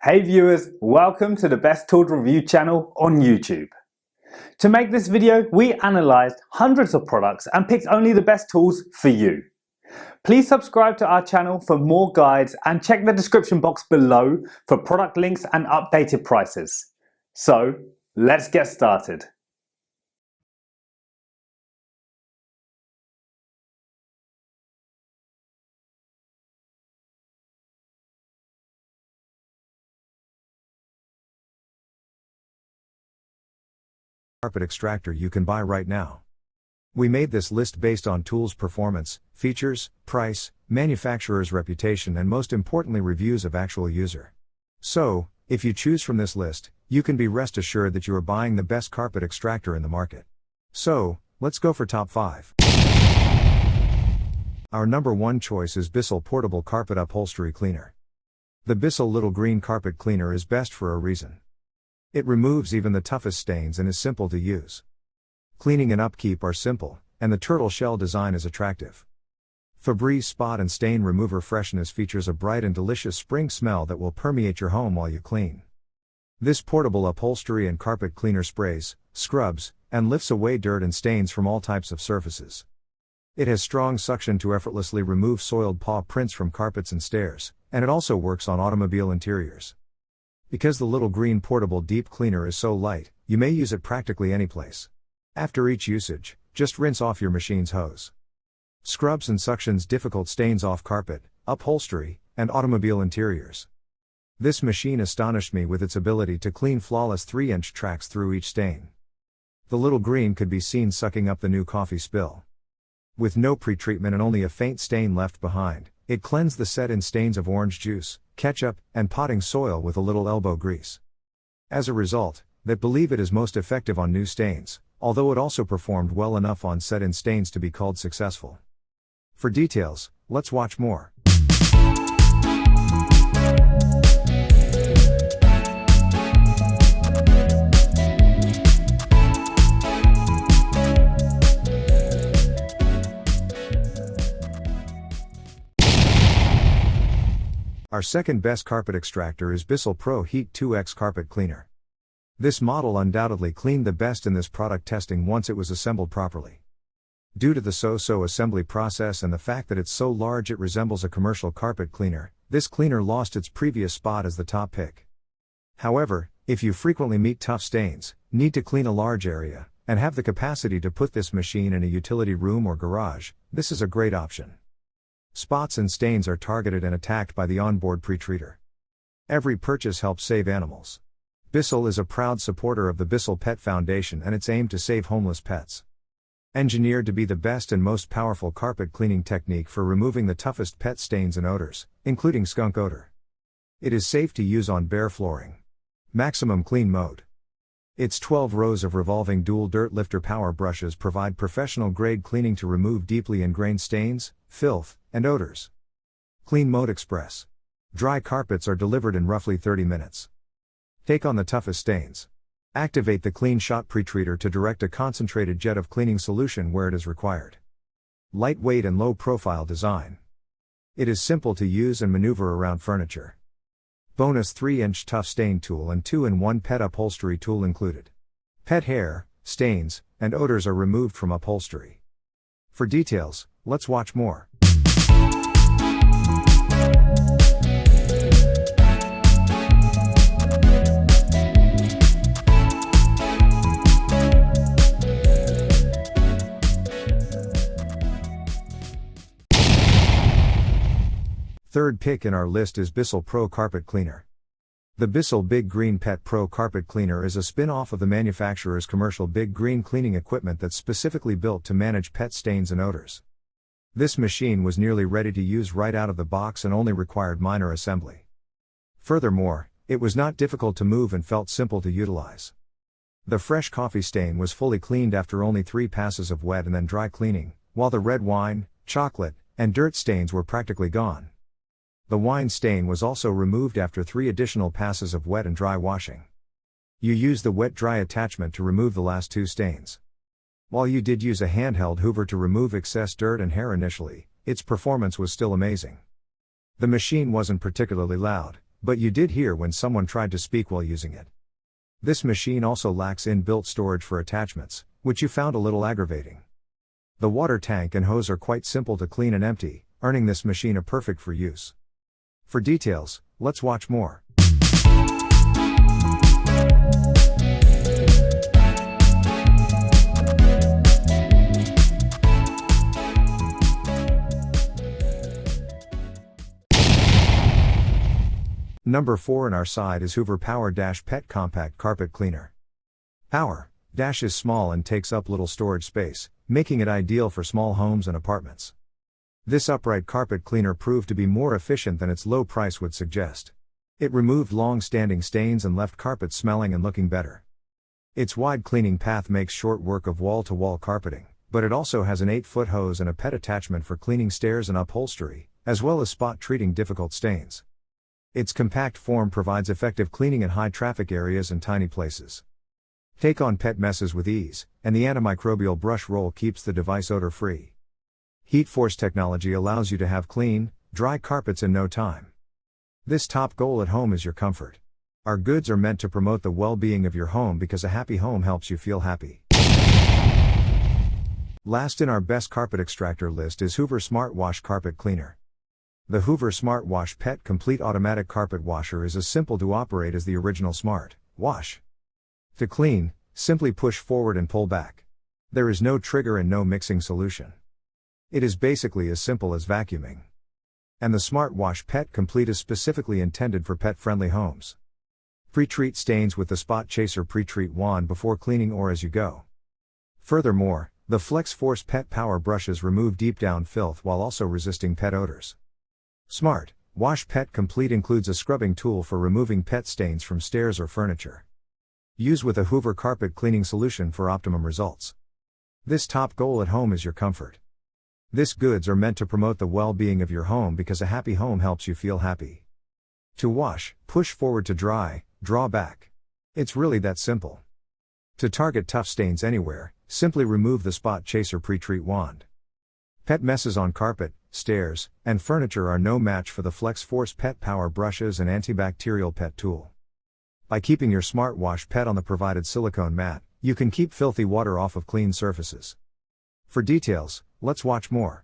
Hey viewers, welcome to the Best Tools Review channel on YouTube. To make this video, we analysed hundreds of products and picked only the best tools for you. Please subscribe to our channel for more guides and check the description box below for product links and updated prices. So, let's get started. Carpet extractor you can buy right now. We made this list based on tools performance, features, price, manufacturer's reputation and most importantly reviews of actual user. So, if you choose from this list, you can be rest assured that you are buying the best carpet extractor in the market. So, let's go for top 5. Our number 1 choice is Bissell Portable Carpet Upholstery Cleaner. The Bissell Little Green Carpet Cleaner is best for a reason. It removes even the toughest stains and is simple to use. Cleaning and upkeep are simple, and the turtle shell design is attractive. Febreze Spot and Stain Remover Freshness features a bright and delicious spring smell that will permeate your home while you clean. This portable upholstery and carpet cleaner sprays, scrubs, and lifts away dirt and stains from all types of surfaces. It has strong suction to effortlessly remove soiled paw prints from carpets and stairs, and it also works on automobile interiors. Because the Little Green Portable Deep Cleaner is so light, you may use it practically any place. After each usage, just rinse off your machine's hose. Scrubs and suctions difficult stains off carpet, upholstery, and automobile interiors. This machine astonished me with its ability to clean flawless 3-inch tracks through each stain. The Little Green could be seen sucking up the new coffee spill. With no pretreatment and only a faint stain left behind, it cleansed the set-in stains of orange juice, ketchup, and potting soil with a little elbow grease. As a result, they believe it is most effective on new stains, although it also performed well enough on set-in stains to be called successful. For details, let's watch more. Our second best carpet extractor is Bissell ProHeat 2X Carpet Cleaner. This model undoubtedly cleaned the best in this product testing once it was assembled properly. Due to the so-so assembly process and the fact that it's so large it resembles a commercial carpet cleaner, this cleaner lost its previous spot as the top pick. However, if you frequently meet tough stains, need to clean a large area, and have the capacity to put this machine in a utility room or garage, this is a great option. Spots and stains are targeted and attacked by the onboard pretreater. Every purchase helps save animals. Bissell is a proud supporter of the Bissell Pet Foundation and its aim to save homeless pets. Engineered to be the best and most powerful carpet cleaning technique for removing the toughest pet stains and odors, including skunk odor. It is safe to use on bare flooring. Maximum clean mode. Its 12 rows of revolving dual dirt lifter power brushes provide professional grade cleaning to remove deeply ingrained stains, filth, and odors. Clean Mode Express. Dry carpets are delivered in roughly 30 minutes. Take on the toughest stains. Activate the Clean Shot pretreater to direct a concentrated jet of cleaning solution where it is required. Lightweight and low profile design. It is simple to use and maneuver around furniture. Bonus 3-inch tough stain tool and 2-in-1 pet upholstery tool included. Pet hair, stains, and odors are removed from upholstery. For details, let's watch more. Third pick in our list is Bissell Pro Carpet Cleaner. The Bissell Big Green Pet Pro Carpet Cleaner is a spin-off of the manufacturer's commercial Big Green cleaning equipment that's specifically built to manage pet stains and odors. This machine was nearly ready to use right out of the box and only required minor assembly. Furthermore, it was not difficult to move and felt simple to utilize. The fresh coffee stain was fully cleaned after only 3 passes of wet and then dry cleaning, while the red wine, chocolate, and dirt stains were practically gone. The wine stain was also removed after 3 additional passes of wet and dry washing. You used the wet-dry attachment to remove the last 2 stains. While you did use a handheld Hoover to remove excess dirt and hair initially, its performance was still amazing. The machine wasn't particularly loud, But you did hear when someone tried to speak while using it. This machine also lacks inbuilt storage for attachments, which you found a little aggravating. The water tank and hose are quite simple to clean and empty, earning this machine a perfect for use. For details, let's watch more. Number 4 in our side is Hoover PowerDash Pet Compact Carpet Cleaner. PowerDash is small and takes up little storage space, making it ideal for small homes and apartments. This upright carpet cleaner proved to be more efficient than its low price would suggest. It removed long-standing stains and left carpets smelling and looking better. Its wide cleaning path makes short work of wall-to-wall carpeting, but it also has an 8-foot hose and a pet attachment for cleaning stairs and upholstery, as well as spot-treating difficult stains. Its compact form provides effective cleaning in high-traffic areas and tiny places. Take on pet messes with ease, and the antimicrobial brush roll keeps the device odor-free. Heat force technology allows you to have clean, dry carpets in no time. This top goal at home is your comfort. Our goods are meant to promote the well-being of your home because a happy home helps you feel happy. Last in our best carpet extractor list is Hoover SmartWash Carpet Cleaner. The Hoover SmartWash Pet Complete Automatic Carpet Washer is as simple to operate as the original SmartWash. To clean, simply push forward and pull back. There is no trigger and no mixing solution. It is basically as simple as vacuuming. And the SmartWash Pet Complete is specifically intended for pet-friendly homes. Pre-treat stains with the Spot Chaser Pre-treat wand before cleaning or as you go. Furthermore, the Flex Force Pet Power brushes remove deep-down filth while also resisting pet odors. SmartWash Pet Complete includes a scrubbing tool for removing pet stains from stairs or furniture. Use with a Hoover carpet cleaning solution for optimum results. This top goal at home is your comfort. These goods are meant to promote the well-being of your home because a happy home helps you feel happy. To wash, push forward; to dry, draw back. It's really that simple. To target tough stains anywhere, simply remove the Spot Chaser Pre-treat wand. Pet messes on carpet, stairs, and furniture are no match for the Flex Force Pet Power brushes and antibacterial pet tool. By keeping your SmartWash Pet on the provided silicone mat, you can keep filthy water off of clean surfaces. For details, let's watch more.